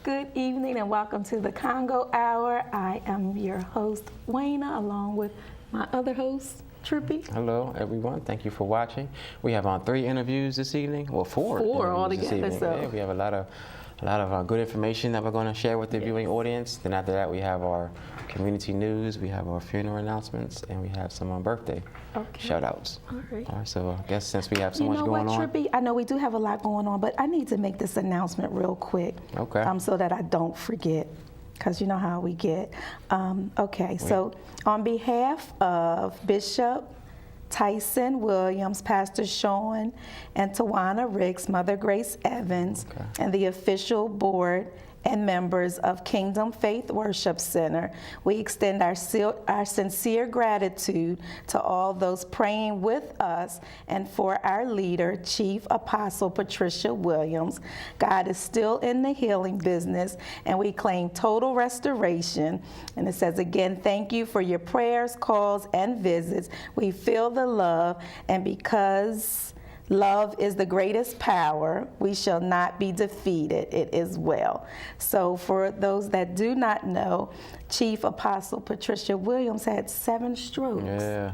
Good evening and welcome to the Congo Hour. I am your host, Wayna, along with my other host, Trippy. Hello, everyone. Thank you for watching. We have on 3 interviews this evening. Well, 4 altogether. So yeah, we have a lot of good information that we're going to share with the viewing audience. Then after that, we have our community news, we have our funeral announcements, and we have some birthday shout-outs. All right. All right. So I guess since we have so much going on. Trippy? I know we do have a lot going on, but I need to make this announcement real quick. Okay. So that I don't forget, because you know how we get. So on behalf of Bishop Tyson Williams, Pastor Sean, and Tawana Ricks, Mother Grace Evans, and the official board and members of Kingdom Faith Worship Center, we extend our sincere gratitude to all those praying with us and for our leader, Chief Apostle Patricia Williams. God is still in the healing business, and we claim total restoration. And it says again, thank you for your prayers, calls, and visits. We feel the love, and because love is the greatest power, we shall not be defeated. It is well. So for those that do not know, Chief Apostle Patricia Williams had 7 strokes. Yeah.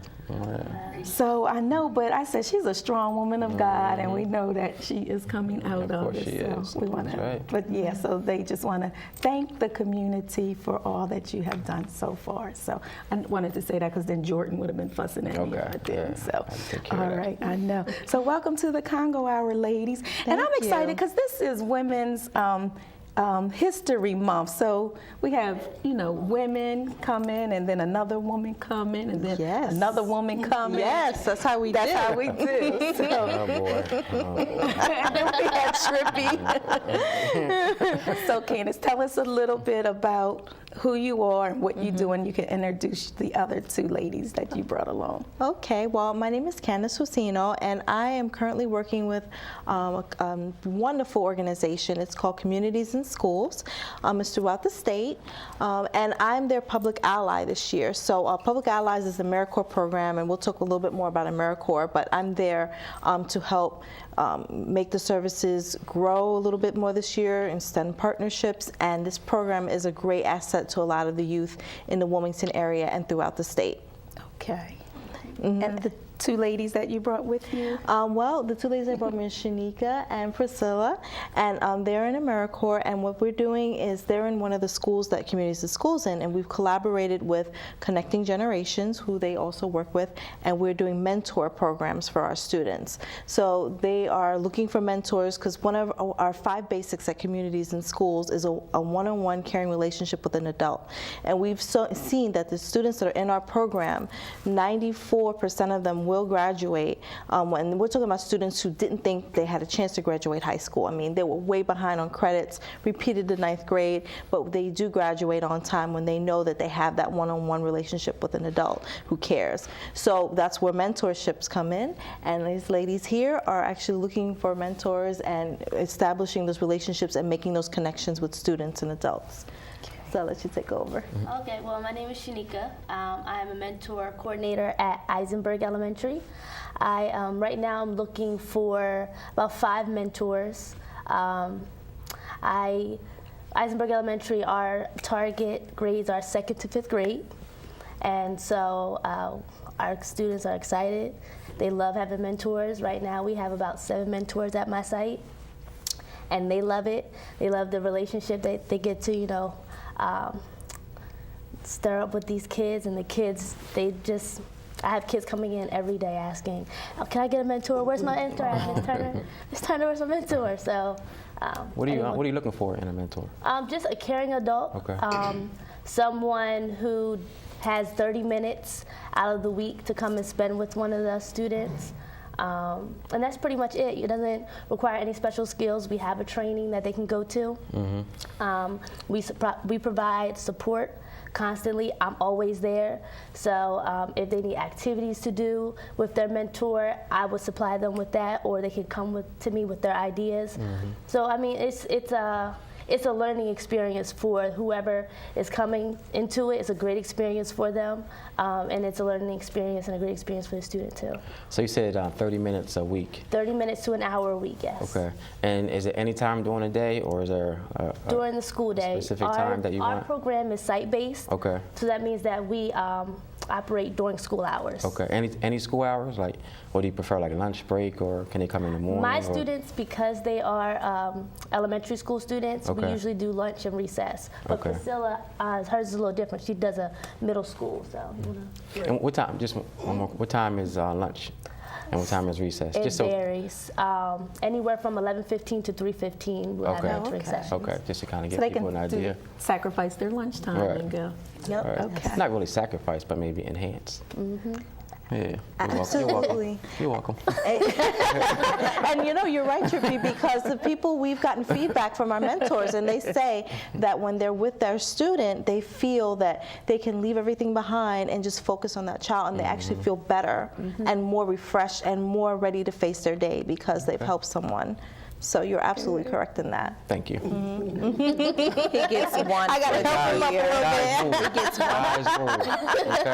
So I know, but I said she's a strong woman of God, and we know that she is coming out of it. She is. We want to, right. But yeah, so they just want to thank the community for all that you have done so far. So I wanted to say that because then Jordan would have been fussing at me right there. So all right, I know. So welcome to the Congo Hour, ladies, and I'm excited because this is Women's History Month. So we have, women come in, and then another woman come in, and then another woman come in. Yes, that's how we do. That's how we do. So, Oh boy. and then we had Trippy. So Candace, tell us a little bit about who you are and what you do, and you can introduce the other 2 ladies that you brought along. Okay, well, my name is Candace Husino, and I am currently working with a wonderful organization. It's called Communities in Schools. It's throughout the state, and I'm their public ally this year. So Public Allies is the AmeriCorps program, and we'll talk a little bit more about AmeriCorps, but I'm there to help make the services grow a little bit more this year and extend partnerships, and this program is a great asset to a lot of the youth in the Wilmington area and throughout the state. Okay. And the 2 ladies that you brought with you? Well, the 2 ladies I brought me is Shanika and Priscilla, and they're in AmeriCorps, and what we're doing is they're in one of the schools that Communities in Schools in, and we've collaborated with Connecting Generations, who they also work with, and we're doing mentor programs for our students. So they are looking for mentors because one of our 5 basics at Communities in Schools is a one-on-one caring relationship with an adult. And we've seen that the students that are in our program, 94% of them will graduate, and we're talking about students who didn't think they had a chance to graduate high school. I mean, they were way behind on credits, repeated the 9th grade, but they do graduate on time when they know that they have that one-on-one relationship with an adult who cares. So that's where mentorships come in, and these ladies here are actually looking for mentors and establishing those relationships and making those connections with students and adults. So I'll let you take over. Okay, well, my name is Shanika. I am a mentor coordinator at Eisenberg Elementary. Right now I'm looking for about 5 mentors. Eisenberg Elementary, our target grades are 2nd to 5th grade. And so our students are excited. They love having mentors. Right now we have about 7 mentors at my site. And they love it. They love the relationship that they get to, stir up with these kids, and the kids, I have kids coming in every day asking, oh, can I get a mentor? Where's my mentor? Miss Turner, where's my mentor? So, What are you looking for in a mentor? Just a caring adult. Okay. Someone who has 30 minutes out of the week to come and spend with one of the students. And that's pretty much it. It doesn't require any special skills. We have a training that they can go to. We provide support constantly. I'm always there. So if they need activities to do with their mentor, I would supply them with that, or they can come to me with their ideas. So I mean, it's a learning experience for whoever is coming into it. It's a great experience for them, and it's a learning experience and a great experience for the student too. So you said 30 minutes a week. 30 minutes to an hour a week, yes. Okay. And is it any time during the day, or is there a During the school day. specific time that you Our want? program is site-based. Okay. So that means that we operate during school hours. Okay. Any school hours? Like, what do you prefer, like lunch break, or can they come in the morning? My or- students, because they are elementary school students, we Okay. usually do lunch and recess. But Okay. Priscilla, hers is a little different. She does a middle school, so. And what time? Just one more. What time is lunch? And what time is recess? It Just so. varies. Anywhere from 11:15 to 3:15, we'll have Okay. mentoring Okay. sessions. Okay. Just to kind of So give they people an can idea. sacrifice their lunchtime Right. and go. Yep. All right. Okay. Not really sacrifice, but maybe enhance. Mm-hmm. Yeah. You're welcome. Absolutely. You're welcome. And you know, you're right, Trippy, because the people, we've gotten feedback from our mentors, and they say that when they're with their student, they feel that they can leave everything behind and just focus on that child, and they actually feel better and more refreshed and more ready to face their day because they've helped someone. So you're absolutely correct in that. Thank you. He gets one. I gotta help him up a little Guys, bit. rule. Guys, rule. Okay.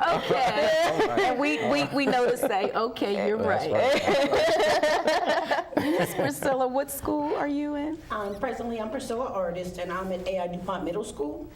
All right. Okay. And we know to say, okay, you're That's right. Miss Priscilla, what school are you in? Presently, I'm Priscilla Artist, and I'm at AI DuPont Middle School,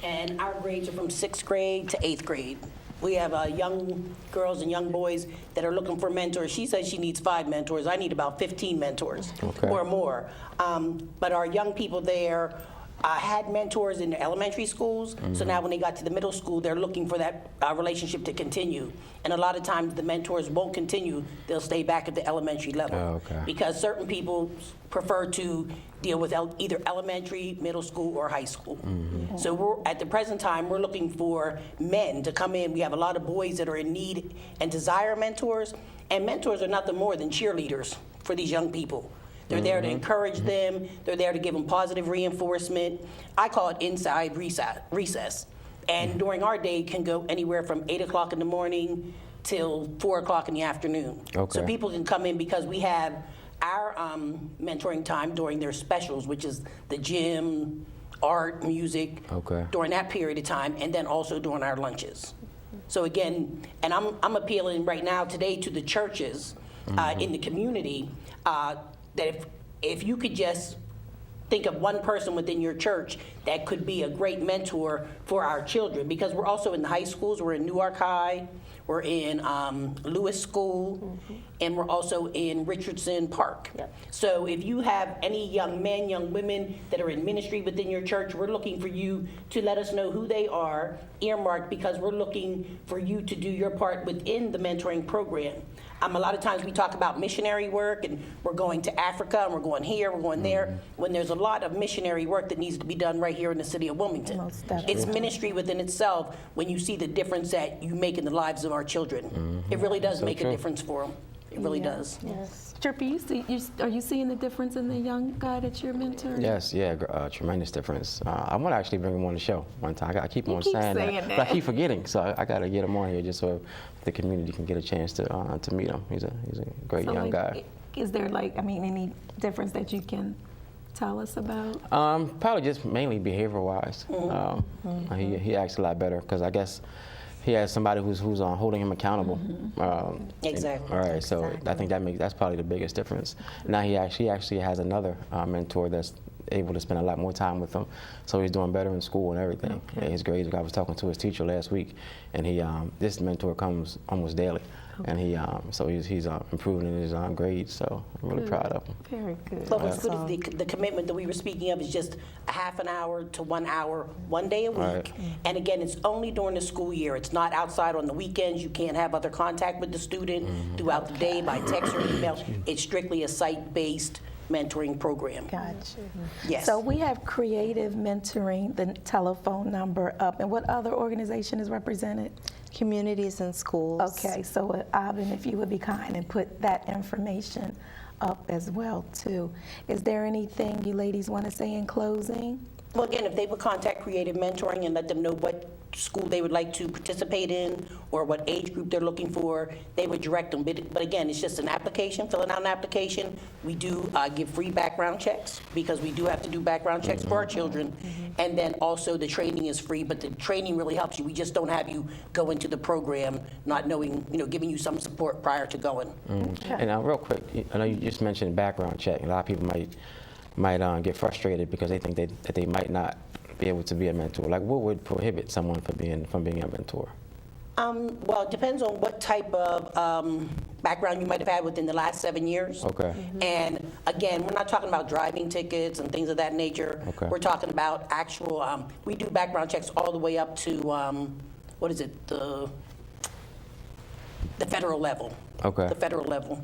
and our grades are from 6th grade to 8th grade. We have young girls and young boys that are looking for mentors. She says she needs 5 mentors. I need about 15 mentors or more. But our young people there had mentors in the elementary schools, so now when they got to the middle school, they're looking for that relationship to continue. And a lot of times the mentors won't continue. They'll stay back at the elementary level. Oh, okay. Because certain people prefer to deal with either elementary, middle school, or high school. So at the present time, we're looking for men to come in. We have a lot of boys that are in need and desire mentors, and mentors are nothing more than cheerleaders for these young people. They're there to encourage them. They're there to give them positive reinforcement. I call it inside recess. And during our day, it can go anywhere from 8 o'clock in the morning till 4 o'clock in the afternoon. Okay. So people can come in because we have our mentoring time during their specials, which is the gym, art, music, Okay. during that period of time, and then also during our lunches. So again, and I'm appealing right now today to the churches in the community that if you could just think of one person within your church that could be a great mentor for our children, because we're also in the high schools. We're in Newark High, we're in Lewis School, and we're also in Richardson Park. Yep. So if you have any young men, young women that are in ministry within your church, we're looking for you to let us know who they are, earmarked, because we're looking for you to do your part within the mentoring program. A lot of times we talk about missionary work, and we're going to Africa, and we're going here, we're going there, when there's a lot of missionary work that needs to be done right here in the city of Wilmington. Most definitely. It's ministry within itself when you see the difference that you make in the lives of our children. It really does make true. a difference for them. It really does. Yes. Trippy, are you seeing the difference in the young guy that you're mentoring? Yes, yeah, tremendous difference. I want to actually bring him on the show one time. I keep on keep saying saying but I that. keep forgetting. So I got to get him on here just so the community can get a chance to meet him. He's a great So, young guy. Is there any difference that you can tell us about? Probably just mainly behavior-wise. He acts a lot better because I guess he has somebody who's holding him accountable. Exactly. All right, so I think that's probably the biggest difference. Now he actually has another mentor that's able to spend a lot more time with him, so he's doing better in school and everything. Okay. And his grades. I was talking to his teacher last week, and this mentor comes almost daily, and he's improving in his grades. So I'm really proud of him. Very good. But what's good is the commitment that we were speaking of is just a half an hour to 1 hour, 1 day a week. Right. And again, it's only during the school year. It's not outside on the weekends. You can't have other contact with the student throughout the day by text or email. It's strictly a site-based mentoring program. Gotcha. Yes. So we have Creative Mentoring, the telephone number up, and what other organization is represented? Communities and schools. Okay, so Alvin, if you would be kind and put that information up as well too. Is there anything you ladies want to say in closing? Well, again, if they would contact Creative Mentoring and let them know what school they would like to participate in or what age group they're looking for, they would direct them. But again, it's just an application, filling out an application. We do give free background checks because we do have to do background checks for our children. And then also the training is free, but the training really helps you. We just don't have you go into the program not knowing, giving you some support prior to going. And real quick, I know you just mentioned background check. A lot of people might get frustrated because they think that they might not be able to be a mentor. Like, what would prohibit someone from being a mentor? Well, it depends on what type of background you might have had within the last 7 years. Okay. And again, we're not talking about driving tickets and things of that nature. Okay. We're talking about actual, we do background checks all the way up to, what is it, the federal level. Okay. The federal level.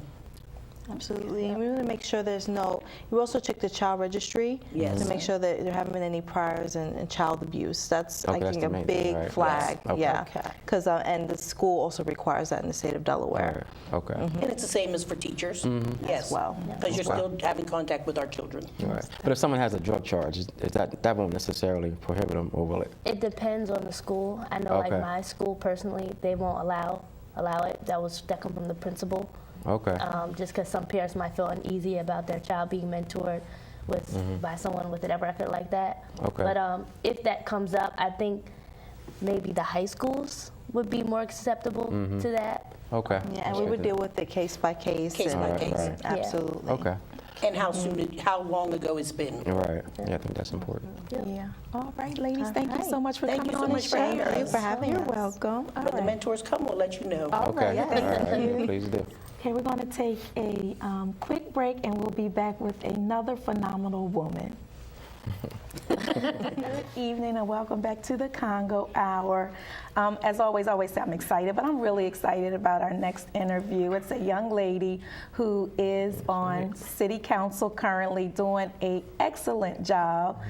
Absolutely. And we want to make sure there's we also check the child registry Yes. to make sure that there haven't been any priors in child abuse. That's, I Okay, that's think, the a main thing, big right? flag. Yes. Okay. Yeah. Okay. Because, and the school also requires that in the state of Delaware. Okay. And it's the same as for teachers. Yes. As well. Because you're still having contact with our children. All right. But if someone has a drug charge, is that won't necessarily prohibit them, or will it? It depends on the school. I know, Okay. like my school personally, they won't allow it. That come from the principal. Okay. Just because some parents might feel uneasy about their child being mentored by someone with a record like that. Okay. But if that comes up, I think maybe the high schools would be more acceptable to that. Okay. Yeah, and we would deal with it case by case. Case by and- case. Right. Yeah. Absolutely. Okay. And how long ago it's been. All right. Yeah, I think that's important. Yeah. All right, ladies, thank you so much for Thank coming you so on much the for show. having us. Thank you for having You're us. welcome. All When the right. mentors come, we'll let you know. Okay. right, thank All you. right. Please do. Okay, we're going to take a quick break and we'll be back with another phenomenal woman. Good evening and welcome back to the Congo Hour. As always, say I'm excited, but I'm really excited about our next interview. It's a young lady who is on City Council currently doing an excellent job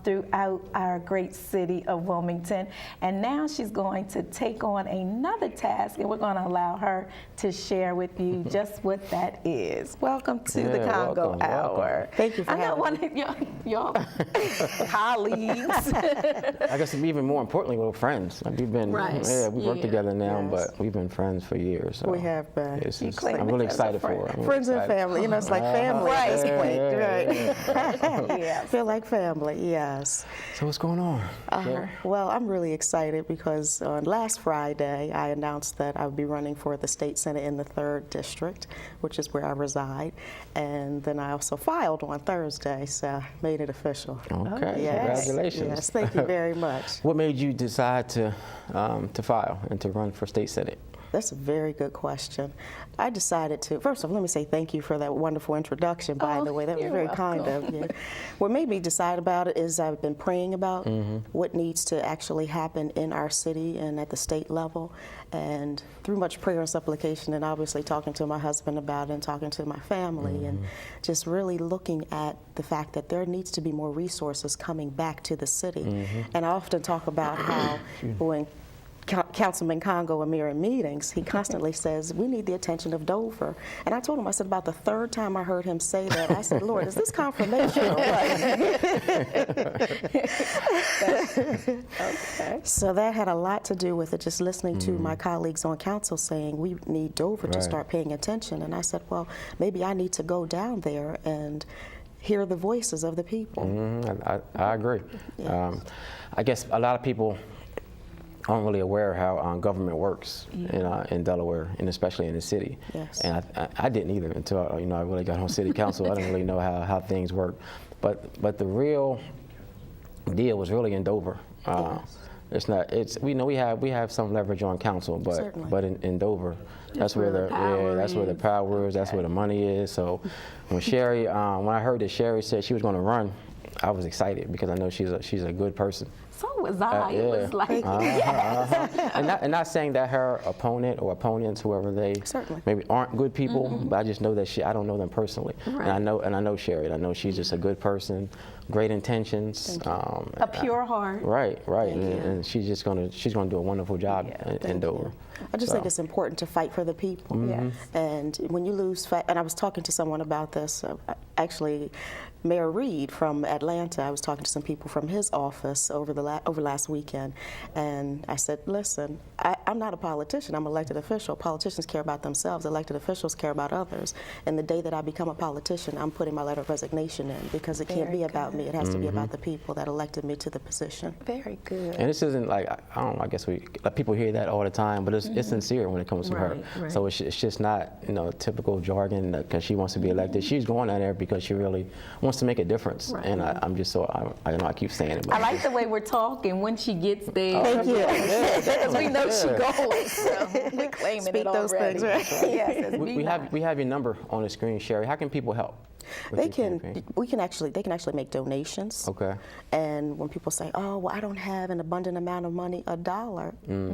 throughout our great city of Wilmington. And now she's going to take on another task, and we're going to allow her to share with you just what that is. Welcome to the Yeah, Congo welcome. Hour. Thank you for I know having one of your colleagues. I guess even more importantly, we're friends. Like we've been, Right. we work Yeah. together now, Yes. but we've been friends for years. So We have been. it's just- claim I'm it really as a excited for friend. her. I'm really Friends and excited. family, it's like family at this Yeah, point, yeah, right? Yeah. Feel like family, yes. So what's going on? Well, I'm really excited because on last Friday, I announced that I would be running for the state senate in the 3rd district, which is where I reside. And then I also filed on Thursday, so I made it official. Okay, Yes. congratulations. Yes, thank you very much. What made you decide to file and to run for state senate? That's a very good question. I decided to, first of all, let me say thank you for that wonderful introduction, by the way. That was you're very kind of you. What made me decide about it is I've been praying about what needs to actually happen in our city and at the state level. And through much prayer and supplication, and obviously talking to my husband about it and talking to my family, and just really looking at the fact that there needs to be more resources coming back to the city. And I often talk about how when Councilman Congo and me are in meetings, he constantly says, we need the attention of Dover. And I told him, I said, about the 3rd time I heard him say that, I said, Lord, is this confirmation or what? Okay. So that had a lot to do with it, just listening to my colleagues on council saying, we need Dover to Right. start paying attention. And I said, well, maybe I need to go down there and hear the voices of the people. I agree. I guess a lot of people aren't really aware how government works in Delaware, and especially in the city. Yes. And I didn't either until I really got on city council. I didn't really know how things work. But the real deal was really in Dover. Yes. It's not. It's we have some leverage on council, Certainly. but in Dover, that's where the power is. That's where the money is. So when Sherry, when I heard that Sherry said she was going to run, I was excited because I know she's a good person. So was I. It was like, And not saying that her opponent or opponents, whoever they Certainly. maybe aren't good people, but I just know that I don't know them personally. Right. And I know Sherry. And I know she's just a good person great intentions. A pure heart. Right. And she's gonna do a wonderful job in Dover. I just think it's important to fight for the people. Yes. And when you lose, and I was talking to someone about this, actually, Mayor Reed from Atlanta, I was talking to some people from his office over last weekend, and I said, listen, I'm not a politician, I'm an elected official. Politicians care about themselves, elected officials care about others. And the day that I become a politician, I'm putting my letter of resignation in, because it can't be about me, it has to be about the people that elected me to the position. Very good. And this isn't like, I guess people hear that all the time, but it's sincere when it comes to her. Right. So it's just not, typical jargon because she wants to be elected. She's going down there because she really wants to make a difference. Right. And I'm just so, I know I keep saying it. But I like the way we're talking when she gets there. Thank you. Because we know she's going, so we're claiming Speak it those already. things, right? Yes, we have your number on the screen, Sherry. How can people help? with They your can. campaign? They can actually make donations. Okay. And when people say, "Oh, well, I don't have an abundant amount of money," $1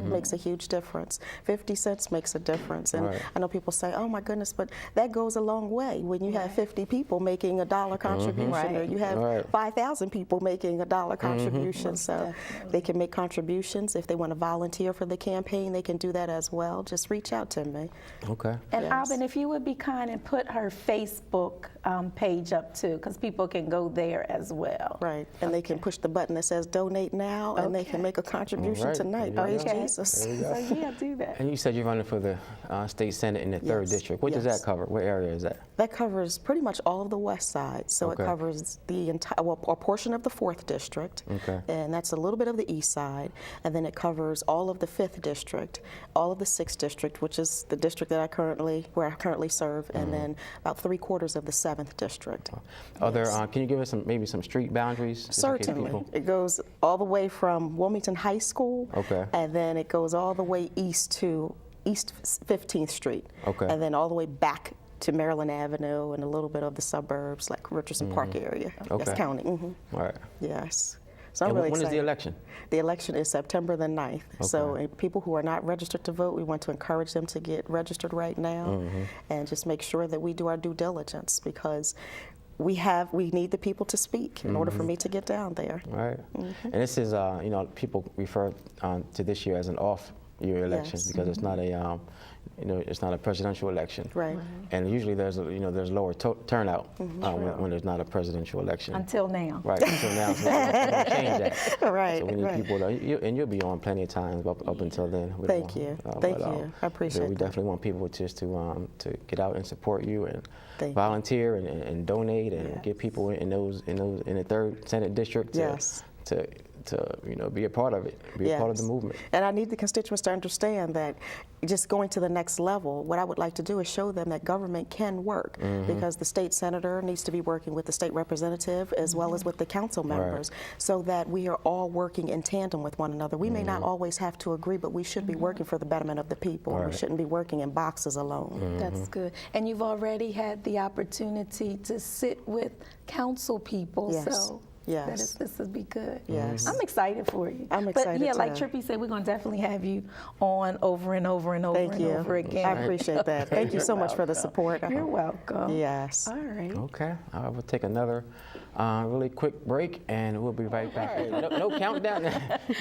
makes a huge difference. 50 cents makes a difference. And Right. I know people say, "Oh my goodness," but that goes a long way when you have 50 people making $1 contribution, or you have Right. 5,000 people making $1 contribution. So they can make contributions. If they want to volunteer for the campaign, they can do that as well. Just reach out to me. Okay. And Yes. Alvin, if you would be kind and put her Facebook page up too, because people can go there as well. Right. And they can push the button that says donate now, and they can make a contribution Right. tonight. There you Praise go. Jesus. There you go. So yeah, do that. And you said you're running for the state senate in the 3rd Yes. district. What does that Yes. cover? What area is that? That covers pretty much all of the west side. So Okay. it covers the entire, well, a portion of the 4th district. Okay. And that's a little bit of the east side. And then it covers all of the 5th district, all of the 6th district, which is the district that where I currently serve, and then about 3/4 of the 7th district. Are there, Yes. can you give us maybe some street boundaries? just in case Certainly. people- It goes all the way from Wilmington High School. Okay. And then it goes all the way east to East 15th Street. Okay. And then all the way back to Maryland Avenue and a little bit of the suburbs like Richardson Park area. Okay. That's counting. All right. Yes. So I'm And really when is the excited. election? The election is September the 9th. So Okay. people who are not registered to vote, we want to encourage them to get registered right now and just make sure that we do our due diligence, because we need the people to speak in order for me to get down there. Right. And this is, people refer to this year as an off-year election Yes. because it's not a, it's not a presidential election. Right. And usually there's lower turnout when there's not a presidential election. Until now. Right. Until now, so we're gonna change that. Right, So we need right. people to, and you'll be on plenty of times up until then. We don't Thank want- you. but, Thank you. I appreciate We that. definitely want people just to get out and support you and Thank you. volunteer and donate and get people in the 3rd Senate district to Yes. be a part of it, be a part of the Yes. movement. And I need the constituents to understand that just going to the next level, what I would like to do is show them that government can work, because the state senator needs to be working with the state representative as well as with the council members, so that we are all working in tandem with one another. We may not always have to agree, but we should be working for the betterment of the people. Right. We shouldn't be working in boxes alone. That's good. And you've already had the opportunity to sit with council people, Yes. so Yes. this would be good. Yes. I'm excited for you. I'm But excited yeah, like too. Trippy said, we're going to definitely have you on over and over and over Thank and you. over again. I appreciate that. Thank you so much for the support. You're welcome. Yes. All right. Okay, we'll take another really quick break and we'll be right back. No countdown.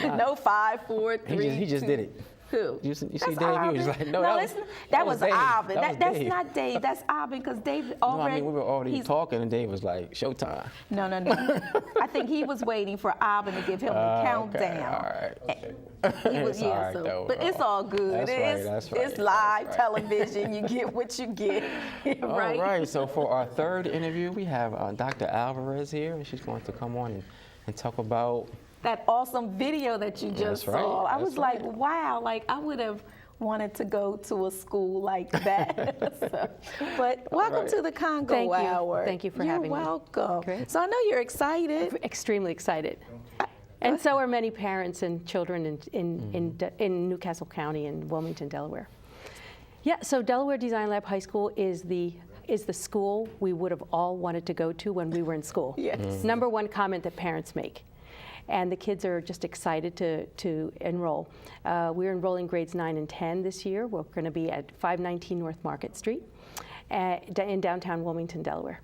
No 5, 4, 3. He just did it. Who? You see That's Dave? He was Alvin. like, no, that listen, was that was Dave. Alvin. That was That's Dave. not Dave. That's Alvin, because Dave No, already. I mean, we were already he's- talking and Dave was like, showtime. No. I think he was waiting for Alvin to give him the countdown. All right. He was, It's all right, so, though. but it's all good. That's right, It's, that's right, it's that's live right. television. You get what you get, right? All right, so for our 3rd interview, we have Dr. Alvarez here, and she's going to come on and talk about. That awesome video that you just That's right, saw. I that's was like, wow, like I would have wanted to go to a school like that. But welcome right. to the Congo Thank you. Hour. Thank you for having me. You're welcome. Great. So I know you're excited. Extremely excited. And so are many parents and children in Newcastle County and Wilmington, Delaware. Yeah, so Delaware Design Lab High School is the school we would have all wanted to go to when we were in school. Yes. Number one comment that parents make. And the kids are just excited to enroll. We're enrolling grades 9 and 10 this year. We're going to be at 519 North Market Street in downtown Wilmington, Delaware.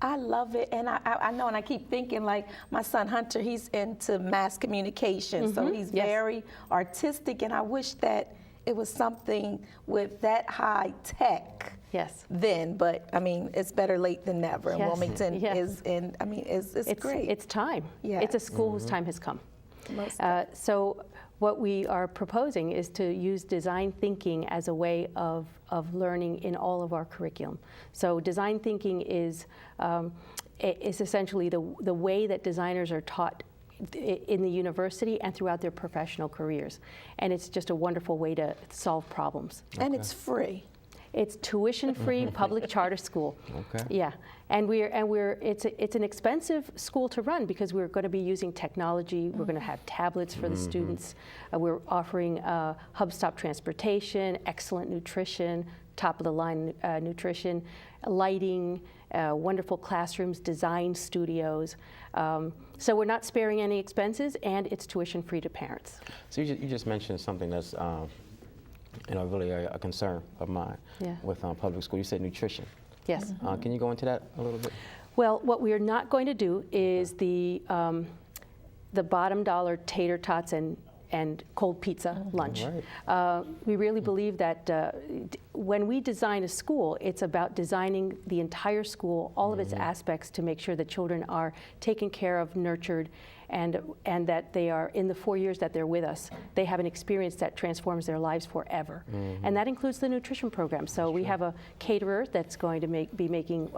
I love it, and I know, and I keep thinking, like, my son Hunter, he's into mass communication, so he's yes. very artistic, and I wish that it was something with that high tech Yes. then, but I mean, it's better late than never, and Yes. Wilmington Yes. is in, I mean, it's great. It's time. Yeah. It's a school whose time has come. Most So what we are proposing is to use design thinking as a way of learning in all of our curriculum. So design thinking is essentially the way that designers are taught in the university and throughout their professional careers. And it's just a wonderful way to solve problems. And it's free. It's tuition-free public charter school. Okay. Yeah, and it's an expensive school to run because we're going to be using technology. We're going to have tablets for the students. We're offering hub-stop transportation, excellent nutrition, top-of-the-line nutrition, lighting, wonderful classrooms, design studios. So we're not sparing any expenses, and it's tuition-free to parents. So you just mentioned something that's really a concern of mine Yeah. with public school. You said nutrition. Yes. Can you go into that a little bit? Well, what we are not going to do is the bottom dollar tater tots and cold pizza lunch. Right. We really believe that when we design a school, it's about designing the entire school, all of its aspects, to make sure that children are taken care of, nurtured, and that they are, in the 4 years that they're with us, they have an experience that transforms their lives forever. And that includes the nutrition program. So we have a caterer that's going to be making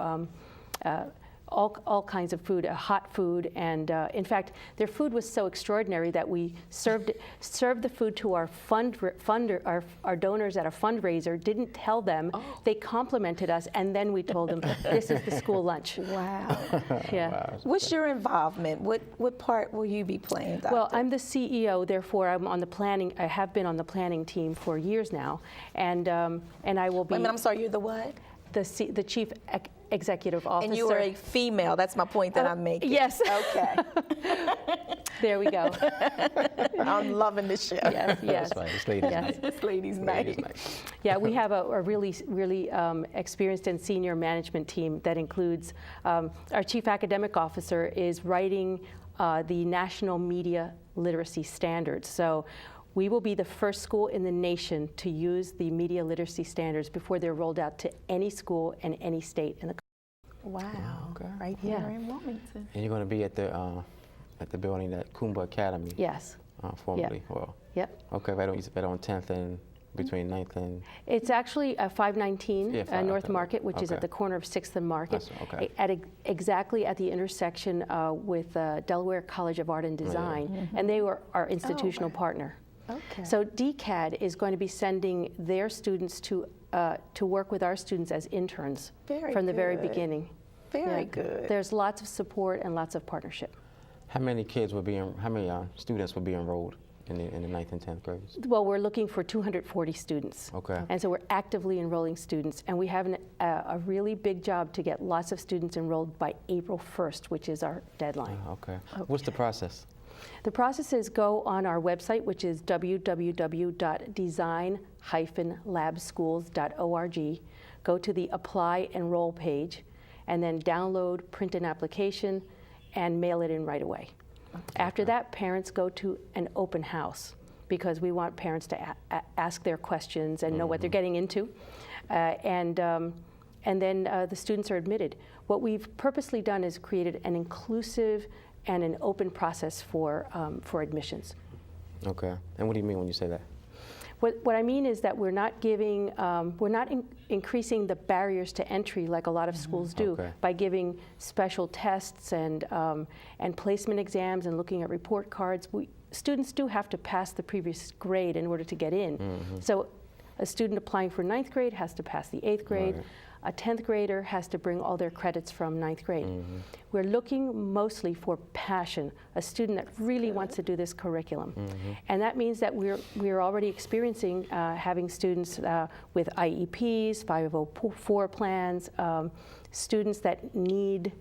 all kinds of food, hot food, and in fact, their food was so extraordinary that we served the food to our our donors at a fundraiser. Didn't tell them. They complimented us, and then we told them this is the school lunch. Wow. Yeah. Wow. What's your involvement? What part will you be playing, Dr.? Well, I'm the CEO, therefore I'm on the planning. I have been on the planning team for years now, and I will be. Wait a minute, I'm sorry, you're the what? The chief executive officer. And you are a female. That's my point that I'm making. Yes. Okay. There we go. I'm loving this show. Yes, yes. That's right. This lady's Yes. night. This lady's Ladies' night. night. Yeah, we have a really experienced and senior management team that includes our chief academic officer is writing the national media literacy standards. So we will be the first school in the nation to use the media literacy standards before they're rolled out to any school and any state in the country. Wow. Okay. Right here Yeah. in Wilmington. And you're going to be at the building at Kumba Academy. Yes. Formerly. Well. Yep. Okay. Right on 10th and between 9th and. It's actually 519 Yeah, North okay. Market, which is Okay. at the corner of 6th and Market, Okay. exactly at the intersection with Delaware College of Art and Design, and they were our institutional partner. Okay. So DCAD is going to be sending their students to work with our students as interns from the very good. beginning. Very Yeah. good. There's lots of support and lots of partnership. How many students will be enrolled in the 9th and 10th grades? Well, we're looking for 240 students. Okay. And so we're actively enrolling students, and we have a really big job to get lots of students enrolled by April 1st, which is our deadline. Okay. What's the process? The process is go on our website, which is www.design-labschools.org, go to the Apply Enroll page, and then download, print an application, and mail it in right away. After that, parents go to an open house because we want parents to ask their questions and know what they're getting into. And then the students are admitted. What we've purposely done is created an inclusive and an open process for admissions. Okay. And what do you mean when you say that? What I mean is that we're not increasing the barriers to entry like a lot of schools do Okay. by giving special tests and placement exams and looking at report cards. Students do have to pass the previous grade in order to get in. So a student applying for 9th grade has to pass the 8th grade. Right. A 10th grader has to bring all their credits from 9th grade. We're looking mostly for passion, a student that really wants to do this curriculum. And that means that we're already experiencing having students with IEPs, 504 plans, students that need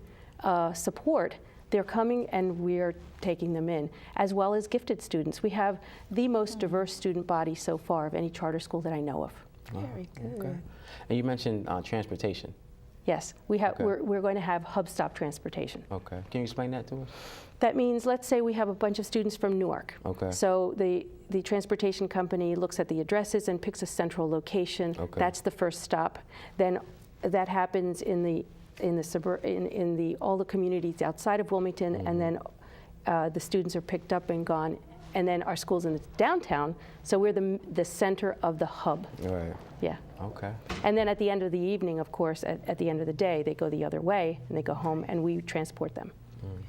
support. They're coming and we're taking them in, as well as gifted students. We have the most diverse student body so far of any charter school that I know of. Very good. Okay. And you mentioned transportation. Yes, Okay. we're going to have hub stop transportation. Okay. Can you explain that to us? That means, let's say we have a bunch of students from Newark. Okay. So the transportation company looks at the addresses and picks a central location. Okay. That's the first stop. Then that happens in all the communities outside of Wilmington, and then the students are picked up and gone. And then our school's in the downtown, so we're the center of the hub. Right. Yeah. Okay. And then at the end of the evening, of course, at the end of the day, they go the other way and they go home, and we transport them.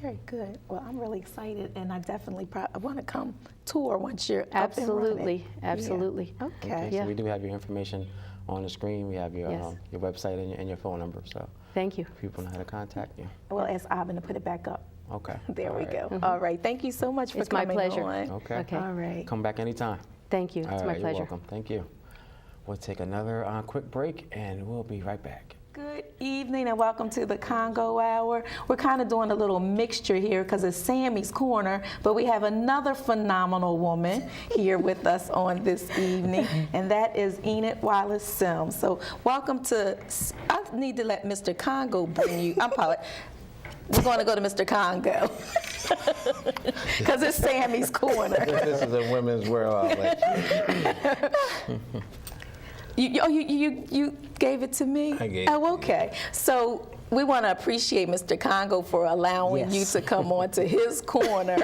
Very good. Well, I'm really excited, and I definitely want to come tour once you're Absolutely, up and running. absolutely. Yeah. Okay. So Yeah. we do have your information on the screen. We have your Yes. your website and your phone number, so Thank you. people know how to contact you. We'll ask Ivan to put it back up. Okay. There All we right. go. All right. Thank you so much for It's my coming pleasure. on. Okay. Okay. All right. Come back anytime. Thank you. It's All my right, pleasure. You're welcome. Thank you. We'll take another quick break, and we'll be right back. Good evening and welcome to the Congo Hour. We're kind of doing a little mixture here because it's Sammy's Corner, but we have another phenomenal woman here with us on this evening, and that is Enid Wallace Sims. So welcome to, I need to let Mr. Congo bring you, we're going to go to Mr. Congo because it's Sammy's Corner. This is a women's world outlet. You gave it to me? I gave it to you. Okay. So we want to appreciate Mr. Congo for allowing you to come on to his corner.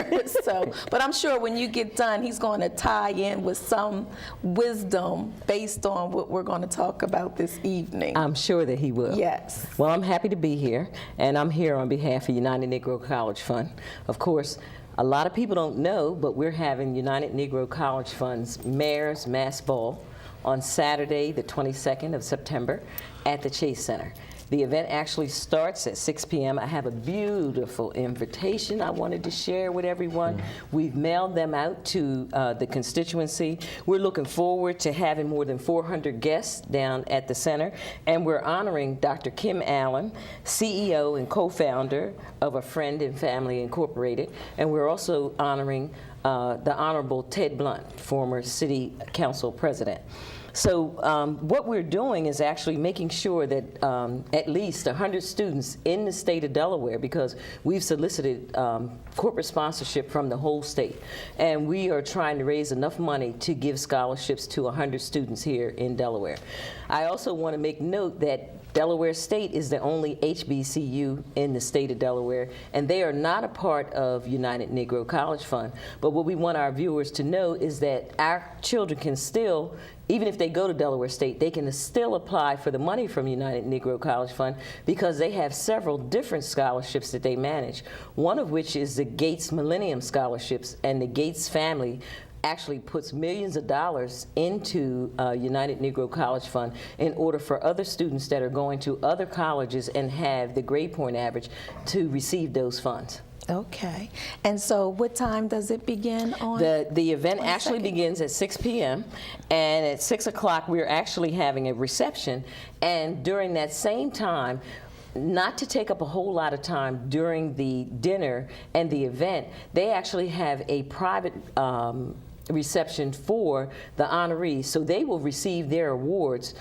But I'm sure when you get done, he's going to tie in with some wisdom based on what we're going to talk about this evening. I'm sure that he will. Yes. Well, I'm happy to be here, and I'm here on behalf of United Negro College Fund. Of course, a lot of people don't know, but we're having United Negro College Fund's Mayor's Mass Ball on Saturday, the 22nd of September at the Chase Center. The event actually starts at 6 p.m. I have a beautiful invitation I wanted to share with everyone. We've mailed them out to the constituency. We're looking forward to having more than 400 guests down at the center, and we're honoring Dr. Kim Allen, CEO and co-founder of A Friend and Family Incorporated, and we're also honoring the Honorable Ted Blunt, former City Council President. So what we're doing is actually making sure that at least 100 students in the state of Delaware, because we've solicited corporate sponsorship from the whole state, and we are trying to raise enough money to give scholarships to 100 students here in Delaware. I also want to make note that Delaware State is the only HBCU in the state of Delaware, and they are not a part of United Negro College Fund. But what we want our viewers to know is that our children can still, even if they go to Delaware State, they can still apply for the money from United Negro College Fund because they have several different scholarships that they manage, one of which is the Gates Millennium Scholarships, and the Gates family actually puts millions of dollars into United Negro College Fund in order for other students that are going to other colleges and have the grade point average to receive those funds. Okay. And so what time does it begin on? The event actually begins at 6 p.m. and at 6 o'clock we're actually having a reception, and during that same time, not to take up a whole lot of time during the dinner and the event, they actually have a private reception for the honorees. So they will receive their awards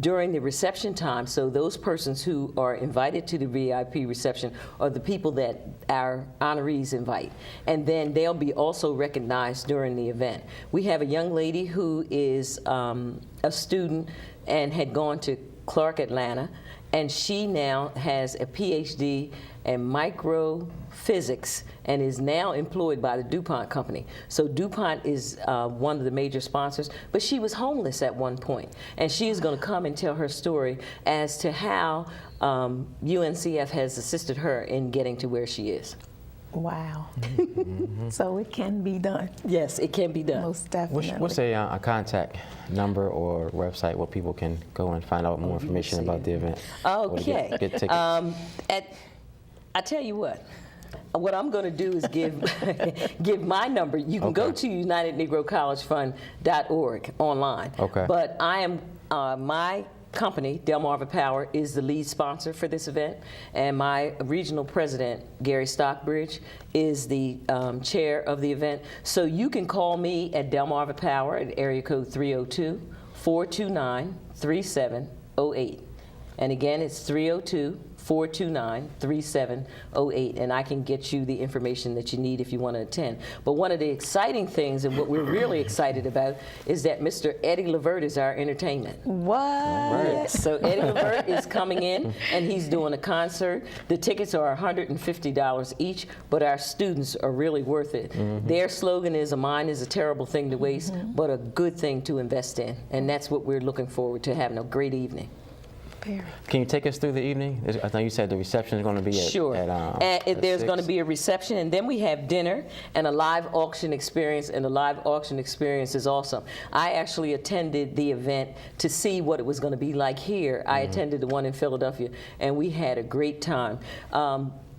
during the reception time. So those persons who are invited to the VIP reception are the people that our honorees invite. And then they'll be also recognized during the event. We have a young lady who is a student and had gone to Clark Atlanta, and she now has a PhD in microphysics and is now employed by the DuPont company. So DuPont is one of the major sponsors, but she was homeless at one point, and she is going to come and tell her story as to how UNCF has assisted her in getting to where she is. Wow. So it can be done. Yes, it can be done. Most definitely. What's a contact number or website where people can go and find out more information about the event? Or to Okay. get tickets? I tell you what I'm going to do is give give my number. You can go to UnitedNegroCollegeFund.org online. Okay. But I am my company, Delmarva Power, is the lead sponsor for this event, and my regional president, Gary Stockbridge, is the chair of the event. So you can call me at Delmarva Power at area code 302-429-3708. And again, it's 302-429-3708, and I can get you the information that you need if you want to attend. But one of the exciting things, and what we're really excited about, is that Mr. Eddie Levert is our entertainment. What? Yes, so Eddie Levert is coming in, and he's doing a concert. The tickets are $150 each, but our students are really worth it. Their slogan is, "A mind is a terrible thing to waste, but a good thing to invest in." And that's what we're looking forward to, having a great evening. Can you take us through the evening? I know you said the reception is going to be at Sure. There's going to be a reception, and then we have dinner and a live auction experience, and the live auction experience is awesome. I actually attended the event to see what it was going to be like here. I attended the one in Philadelphia, and we had a great time.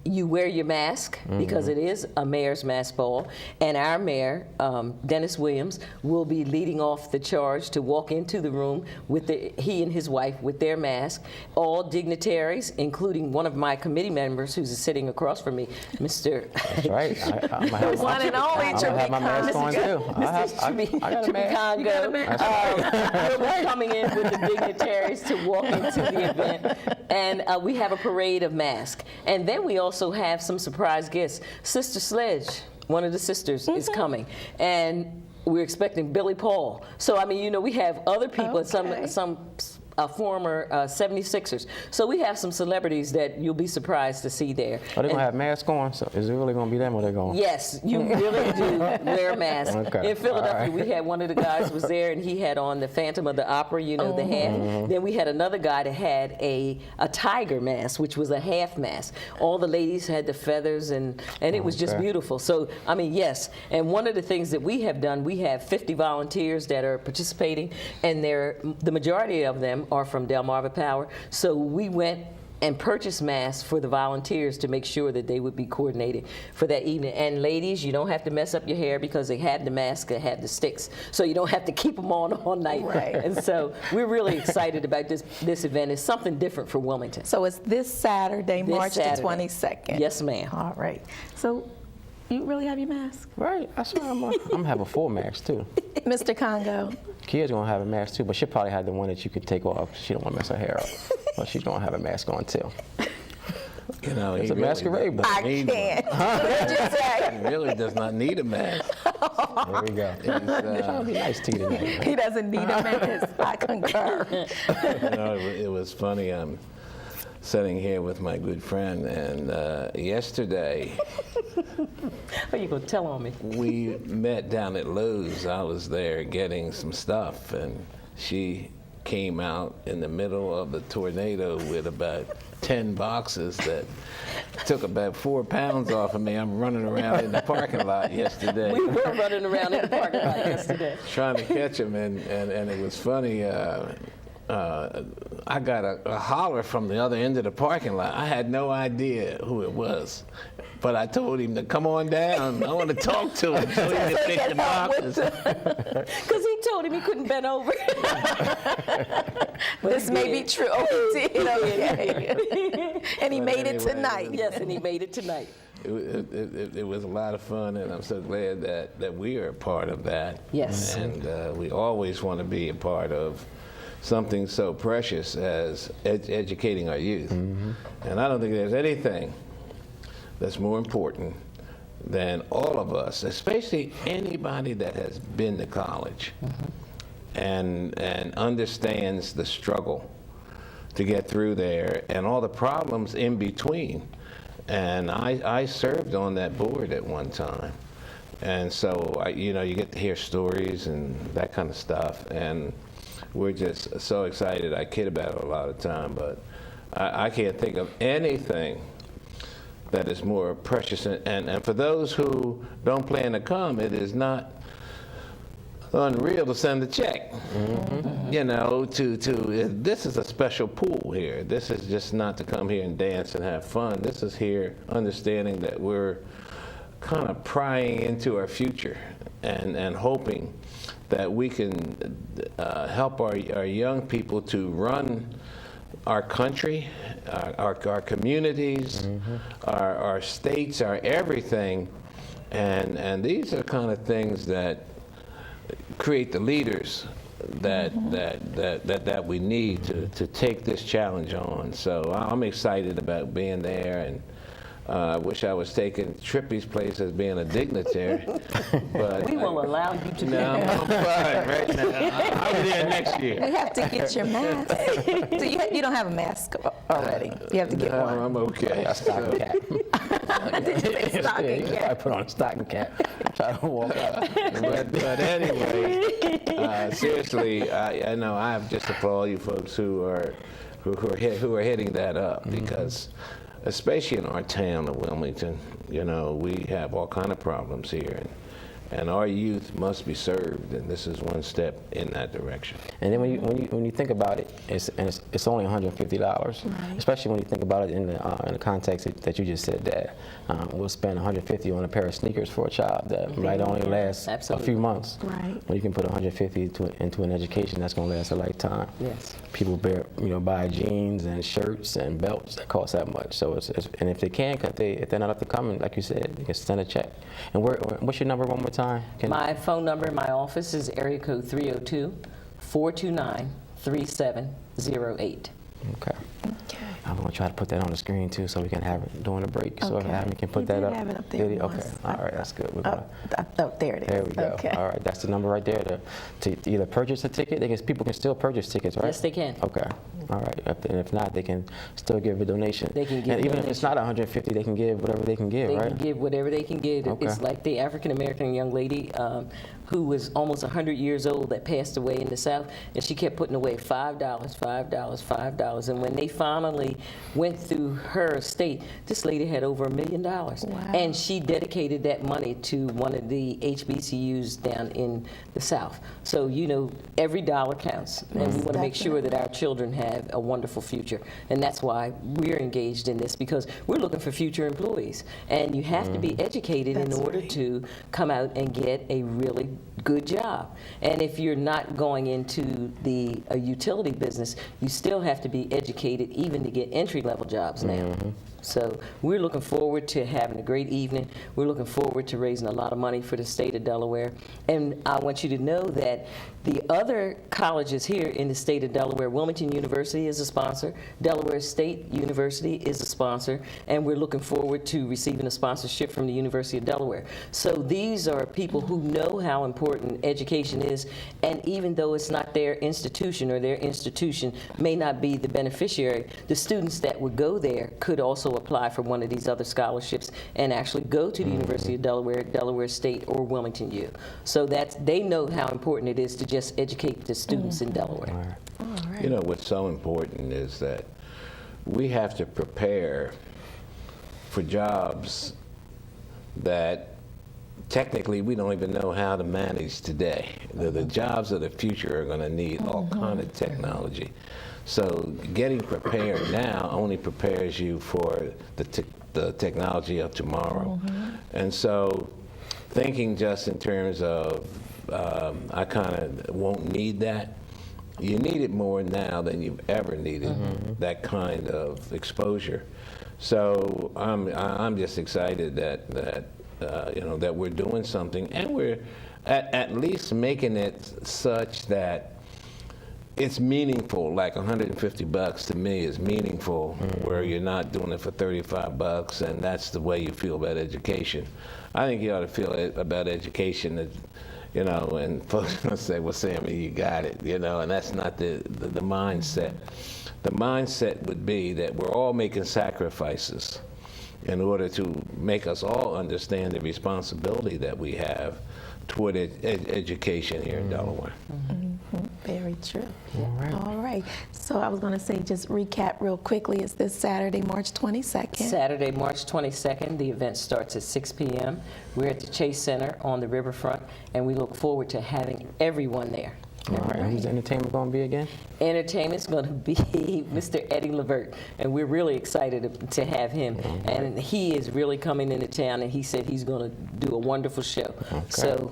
You wear your mask because it is a mayor's mask ball, and our mayor, Dennis Williams, will be leading off the charge to walk into the room with he and his wife with their mask. All dignitaries, including one of my committee members who's sitting across from me, Mr. That's right. I'm One and only I have my mask on too. I got a mask. Congo will be coming in with the dignitaries to walk into the event, and we have a parade of masks. And then we also have some surprise guests. Sister Sledge, one of the sisters, is coming, and we're expecting Billy Paul. So I mean, you know, we have other people, Okay. some former 76ers. So we have some celebrities that you'll be surprised to see there. Are they going to have masks on? So is it really going to be them or they're going? Yes, you really do wear a mask. Okay. In Philadelphia, All right. we had one of the guys was there, and he had on the Phantom of the Opera, you know, the hat. Then we had another guy that had a tiger mask, which was a half mask. All the ladies had the feathers, and it was just beautiful. So, I mean, yes. And one of the things that we have done, we have 50 volunteers that are participating, and the majority of them are from Delmarva Power. So we went and purchased masks for the volunteers to make sure that they would be coordinated for that evening. And ladies, you don't have to mess up your hair because they had the mask, they had the sticks. So you don't have to keep them on all night. Right. And so we're really excited about this event. It's something different for Wilmington. So it's this Saturday, This March Saturday. the 22nd. Yes, ma'am. All right. So you really have your mask? Right. I swear I'm going to have a full mask too. Mr. Congo. Kia's going to have a mask too, but she'll probably have the one that you could take off. She don't want to mess her hair up. But she's going to have a mask on too. You know, It's he a really masquerade, doesn't I need can't. one. What did you say? He really does not need a mask. There we go. He's, Trying to be nice to you tonight. He doesn't need a mask. I concur. you know, it was funny. I'm sitting here with my good friend, and yesterday Are you going to tell on me? we met down at Lowe's. I was there getting some stuff, and she came out in the middle of the tornado with about 10 boxes that took about 4 pounds off of me. I'm running around in the parking lot yesterday. We were running around in the parking lot yesterday. Trying to catch him, and it was funny. I got a holler from the other end of the parking lot. I had no idea who it was, but I told him to come on down. I want to talk to him so he can pick the boxes. Because he told him he couldn't bend over. This may be true. Oh, he did. Okay. And he But made it anyway, tonight. Yes, and he made it tonight. It was a lot of fun, and I'm so glad that we are a part of that. Yes. And we always want to be a part of something so precious as educating our youth. And I don't think there's anything that's more important than all of us, especially anybody that has been to college and understands the struggle to get through there and all the problems in between. And I served on that board at one time. And so, you know, you get to hear stories and that kind of stuff. And we're just so excited. I kid about it a lot of time, but I can't think of anything that is more precious. And for those who don't plan to come, it is not unreal to send a check. You know, this is a special pool here. This is just not to come here and dance and have fun. This is here understanding that we're kind of prying into our future and hoping that we can help our young people to run our country, our communities, our states, our everything. And these are kind of things that create the leaders that we need to take this challenge on. So I'm excited about being there, and I wish I was taking Trippy's place as being a dignitary. But We will allow you to be. no, I'm fine right now. I'll be there next year. We have to get your mask. So you don't have a mask already. You have to get No, one. I'm okay. A stocking cap. Stocking cap. I put on a stocking cap. Try to walk out. But anyway, seriously, I know I have just applaud you folks who are heading that up, because especially in our town of Wilmington, you know, we have all kind of problems here, and our youth must be served, and this is one step in that direction. And then when you think about it, it's only $150, especially when you think about it in the context that you just said, that we'll spend $150 on a pair of sneakers for a child that might only last a few months. Right. Well, you can put $150 into an education that's going to last a lifetime. Yes. People buy jeans and shirts and belts that cost that much. So and if they can, if they're not up to coming, like you said, you can send a check. And what's your number one more time? My phone number in my office is area code 302-429-3708. Okay. I'm going to try to put that on the screen too, so we can have it during the break. So if Adam can put that up. Have it up there Okay. once. All right. That's good. We're gonna, There it is. there we go. Okay. All right. That's the number right there to either purchase a ticket. People can still purchase tickets, right? Yes, they can. Okay. All right. And if not, they can still give a donation. They can give and a even if it's not 150, they can give whatever they can give, They right? can give whatever they can give. Okay. It's like the African-American young lady who was almost 100 years old that passed away in the South, and she kept putting away $5, $5, $5. And when they finally went through her estate, this lady had over $1 million. Wow. And she dedicated that money to one of the HBCUs down in the South. So, you know, every dollar counts, and we want to make sure that our children have a wonderful future. And that's why we're engaged in this, because we're looking for future employees. And you have to be educated in order to come out and get a really good job. And if you're not going into the utility business, you still have to be educated even to get entry-level jobs now. So we're looking forward to having a great evening. We're looking forward to raising a lot of money for the state of Delaware. And I want you to know that the other colleges here in the state of Delaware, Wilmington University is a sponsor, Delaware State University is a sponsor, and we're looking forward to receiving a sponsorship from the University of Delaware. So these are people who know how important education is, and even though it's not their institution, or their institution may not be the beneficiary, the students that would go there could also apply for one of these other scholarships and actually go to the University of Delaware, Delaware State, or Wilmington U. So they know how important it is to just educate the students in Delaware. You know, what's so important is that we have to prepare for jobs that technically we don't even know how to manage today. The jobs of the future are going to need all kind of technology. So getting prepared now only prepares you for the technology of tomorrow. And so thinking just in terms of I kind of won't need that. You need it more now than you've ever needed that kind of exposure. So I'm just excited that you know, that we're doing something, and we're at least making it such that it's meaningful. Like $150 to me is meaningful, where you're not doing it for $35, and that's the way you feel about education. I think you ought to feel about education that, you know, and folks are going to say, well, Sammy, you got it, you know, and that's not the mindset. The mindset would be that we're all making sacrifices in order to make us all understand the responsibility that we have toward education here in Delaware. Very true. All right. So I was going to say, just recap real quickly. It's this Saturday, March 22nd. Saturday, March 22nd, the event starts at 6 p.m. We're at the Chase Center on the riverfront, and we look forward to having everyone there. All right. Who's the entertainment going to be again? Entertainment's going to be Mr. Eddie Levert, and we're really excited to have him. And he is really coming into town, and he said he's going to do a wonderful show. Okay. So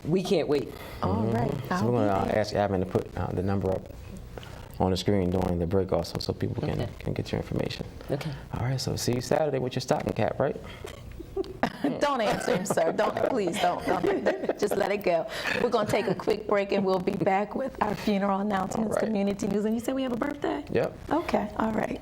we can't wait. All right. So we're going to ask Admin to put the number up on the screen during the break also, so people can get your information. Okay. All right, so see you Saturday with your stocking cap, right? Don't answer him, sir. Please don't. Just let it go. We're going to take a quick break, and we'll be back with our funeral announcements, All right. community news. And you said we have a birthday? Yep. Okay, all right.